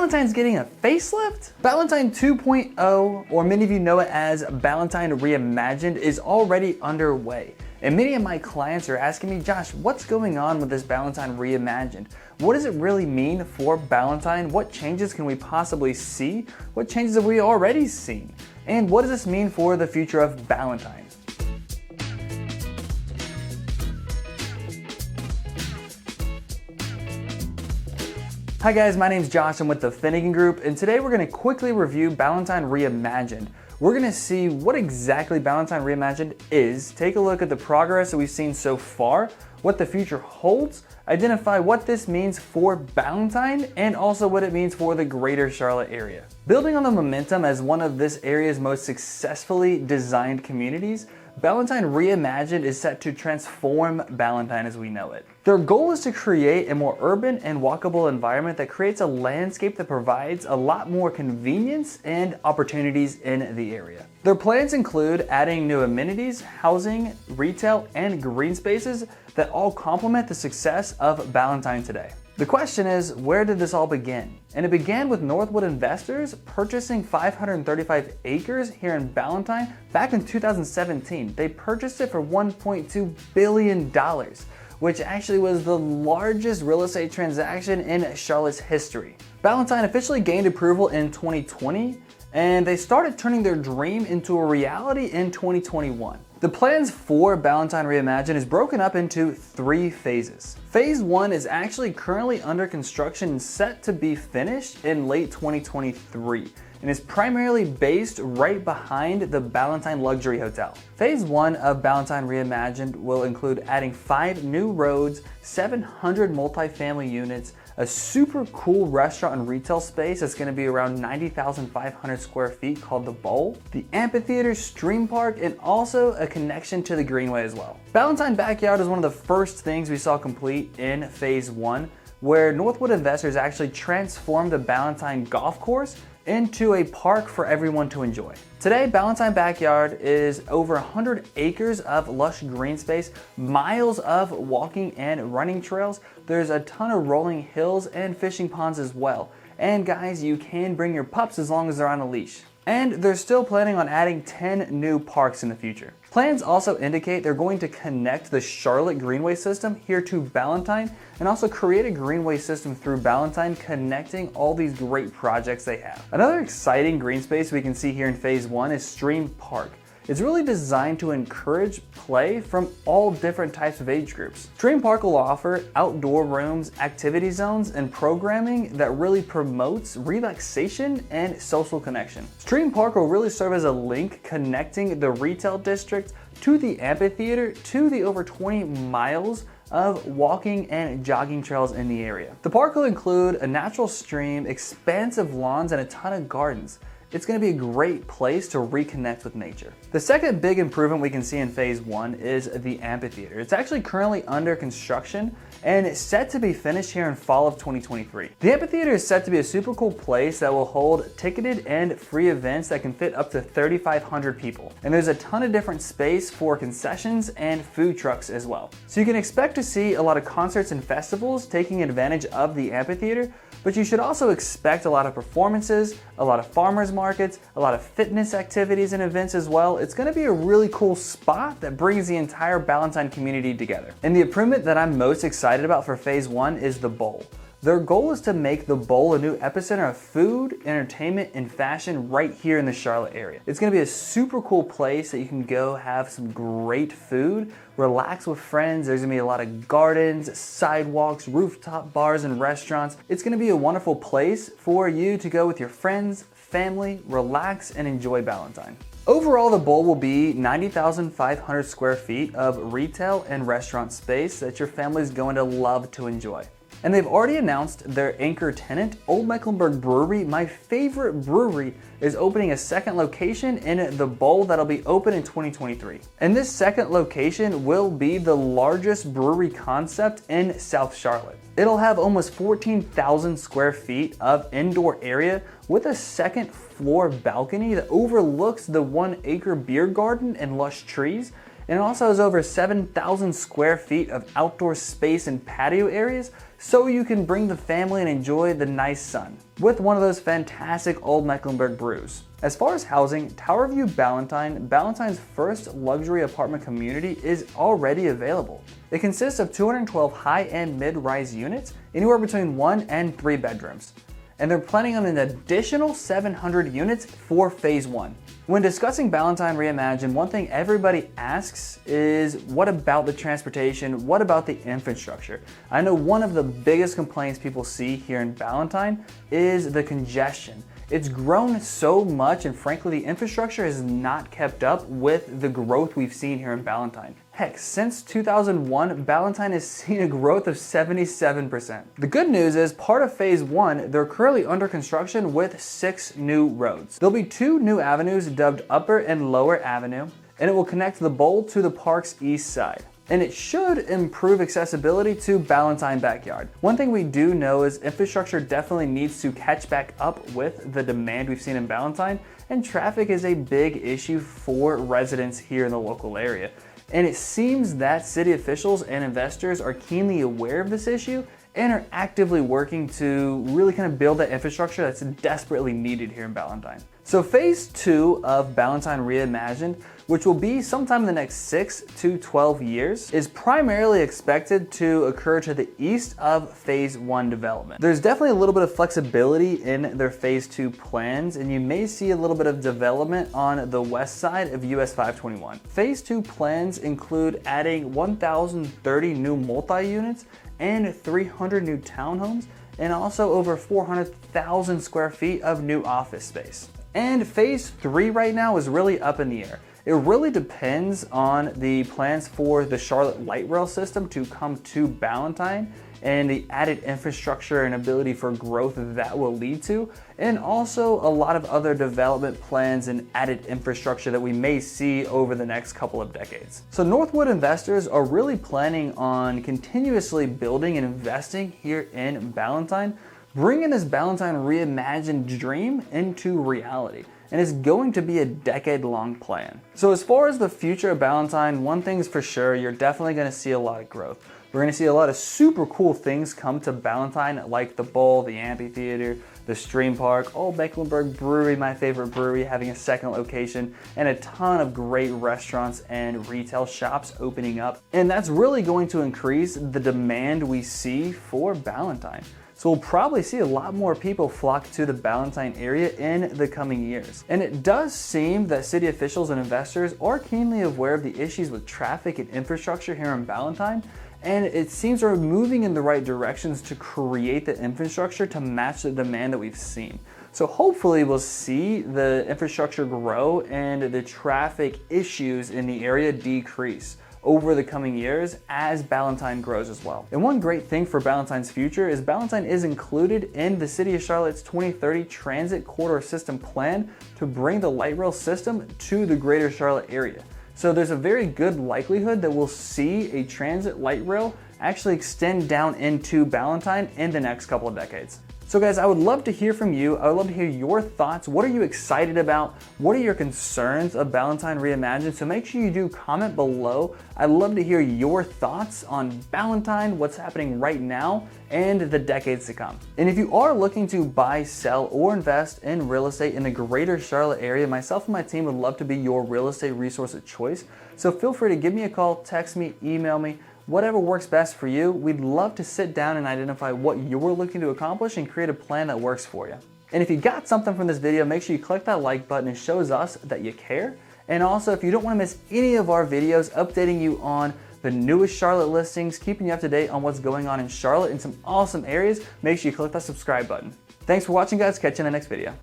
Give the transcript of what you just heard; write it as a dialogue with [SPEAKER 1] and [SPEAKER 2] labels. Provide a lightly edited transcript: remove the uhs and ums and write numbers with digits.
[SPEAKER 1] Ballantyne's getting a facelift? Ballantyne 2.0, or many of you know it as Ballantyne Reimagined, is already underway. And many of my clients are asking me, Josh, what's going on with this Ballantyne Reimagined? What does it really mean for Ballantyne? What changes can we possibly see? What changes have we already seen? And what does this mean for the future of Ballantyne? Hi guys, my name's Josh. I'm with the Finigan Group, and today we're going to quickly review Ballantyne Reimagined. We're going to see what exactly Ballantyne Reimagined is, take a look at the progress that we've seen so far, what the future holds, identify what this means for Ballantyne, and also what it means for the greater Charlotte area. Building on the momentum as one of this area's most successfully designed communities, Ballantyne Reimagined is set to transform Ballantyne as we know it. Their goal is to create a more urban and walkable environment that creates a landscape that provides a lot more convenience and opportunities in the area. Their plans include adding new amenities, housing, retail, and green spaces that all complement the success of Ballantyne today. The question is, where did this all begin? And it began with Northwood investors purchasing 535 acres here in Ballantyne back in 2017. They purchased it for $1.2 billion, which actually was the largest real estate transaction in Charlotte's history. Ballantyne officially gained approval in 2020, and they started turning their dream into a reality in 2021. The plans for Ballantyne Reimagined is broken up into 3 phases. Phase 1 is actually currently under construction and set to be finished in late 2023 and is primarily based right behind the Ballantyne Luxury Hotel. Phase 1 of Ballantyne Reimagined will include adding 5 new roads, 700 multifamily units, a super cool restaurant and retail space that's going to be around 90,500 square feet called the Bowl, the Amphitheater, Stream Park, and also a connection to the Greenway as well. Ballantyne Backyard is one of the first things we saw complete in Phase 1, where Northwood investors actually transformed the Ballantyne golf course into a park for everyone to enjoy. Today, Ballantyne Backyard is over 100 acres of lush green space, miles of walking and running trails. There's a ton of rolling hills and fishing ponds as well. And guys, you can bring your pups as long as they're on a leash. And they're still planning on adding 10 new parks in the future. Plans also indicate they're going to connect the Charlotte Greenway system here to Ballantyne and also create a Greenway system through Ballantyne, connecting all these great projects they have. Another exciting green space we can see here in Phase 1 is Stream Park. It's really designed to encourage play from all different types of age groups. Stream Park will offer outdoor rooms, activity zones, and programming that really promotes relaxation and social connection. Stream Park will really serve as a link connecting the retail district to the amphitheater to the over 20 miles of walking and jogging trails in the area. The park will include a natural stream, expansive lawns, and a ton of gardens. It's going to be a great place to reconnect with nature. The second big improvement we can see in Phase 1 is the amphitheater. It's actually currently under construction and it's set to be finished here in fall of 2023. The amphitheater is set to be a super cool place that will hold ticketed and free events that can fit up to 3,500 people. And there's a ton of different space for concessions and food trucks as well. So you can expect to see a lot of concerts and festivals taking advantage of the amphitheater, but you should also expect a lot of performances, a lot of farmers markets, a lot of fitness activities and events as well. It's going to be a really cool spot that brings the entire Ballantyne community together. And the improvement that I'm most excited about for Phase 1 is the Bowl. Their goal is to make the Bowl a new epicenter of food, entertainment, and fashion right here in the Charlotte area. It's going to be a super cool place that you can go have some great food, relax with friends. There's going to be a lot of gardens, sidewalks, rooftop bars, and restaurants. It's going to be a wonderful place for you to go with your friends, family, relax, and enjoy Ballantyne. Overall, the Bowl will be 90,500 square feet of retail and restaurant space that your family is going to love to enjoy. And they've already announced their anchor tenant, Old Mecklenburg Brewery, my favorite brewery, is opening a second location in the Bowl that'll be open in 2023. And this second location will be the largest brewery concept in South Charlotte. It'll have almost 14,000 square feet of indoor area with a second floor balcony that overlooks the 1 acre beer garden and lush trees. And it also has over 7,000 square feet of outdoor space and patio areas, so you can bring the family and enjoy the nice sun with one of those fantastic old Mecklenburg brews. As far as housing, Tower View Ballantyne, Ballantyne's first luxury apartment community, is already available. It consists of 212 high-end mid-rise units, anywhere between 1 and 3 bedrooms. And they're planning on an additional 700 units for phase 1. When discussing Ballantyne Reimagined, one thing everybody asks is, what about the transportation? What about the infrastructure? I know one of the biggest complaints people see here in Ballantyne is the congestion. It's grown so much, and frankly, the infrastructure has not kept up with the growth we've seen here in Ballantyne. Heck, since 2001, Ballantyne has seen a growth of 77%. The good news is, part of phase 1, they're currently under construction with 6 new roads. There'll be 2 new avenues dubbed Upper and Lower Avenue, and it will connect the bowl to the park's east side. And it should improve accessibility to Ballantyne Backyard. One thing we do know is infrastructure definitely needs to catch back up with the demand we've seen in Ballantyne, and traffic is a big issue for residents here in the local area. And it seems that city officials and investors are keenly aware of this issue and are actively working to really kind of build that infrastructure that's desperately needed here in Ballantyne. So phase 2 of Ballantyne Reimagined, which will be sometime in the next 6 to 12 years, is primarily expected to occur to the east of phase 1 development. There's definitely a little bit of flexibility in their phase 2 plans, and you may see a little bit of development on the west side of US 521. Phase 2 plans include adding 1,030 new multi-units and 300 new townhomes, and also over 400,000 square feet of new office space. And phase 3 right now is really up in the air. It really depends on the plans for the Charlotte light rail system to come to Ballantyne and the added infrastructure and ability for growth that will lead to, and also a lot of other development plans and added infrastructure that we may see over the next couple of decades. So Northwood investors are really planning on continuously building and investing here in Ballantyne, bringing this Ballantyne Reimagined dream into reality. And it's going to be a decade-long plan. So as far as the future of Ballantyne, one thing's for sure, you're definitely gonna see a lot of growth. We're gonna see a lot of super cool things come to Ballantyne, like the Bowl, the Amphitheater, the Stream Park, Old Mecklenburg Brewery, my favorite brewery, having a second location, and a ton of great restaurants and retail shops opening up. And that's really going to increase the demand we see for Ballantyne. So we'll probably see a lot more people flock to the Ballantyne area in the coming years. And it does seem that city officials and investors are keenly aware of the issues with traffic and infrastructure here in Ballantyne, and it seems we're moving in the right directions to create the infrastructure to match the demand that we've seen. So hopefully we'll see the infrastructure grow and the traffic issues in the area decrease over the coming years as Ballantyne grows as well. And one great thing for Ballantyne's future is Ballantyne is included in the City of Charlotte's 2030 Transit Corridor System plan to bring the light rail system to the greater Charlotte area. So there's a very good likelihood that we'll see a transit light rail actually extend down into Ballantyne in the next couple of decades. So guys, I would love to hear from you. I would love to hear your thoughts. What are you excited about? What are your concerns of Ballantyne Reimagined? So make sure you do comment below. I'd love to hear your thoughts on Ballantyne, what's happening right now, and the decades to come. And if you are looking to buy, sell, or invest in real estate in the greater Charlotte area, myself and my team would love to be your real estate resource of choice. So feel free to give me a call, text me, email me, whatever works best for you. We'd love to sit down and identify what you're looking to accomplish and create a plan that works for you. And if you got something from this video, make sure you click that like button. It shows us that you care. And also, if you don't want to miss any of our videos updating you on the newest Charlotte listings, keeping you up to date on what's going on in Charlotte in some awesome areas, make sure you click that subscribe button. Thanks for watching, guys. Catch you in the next video.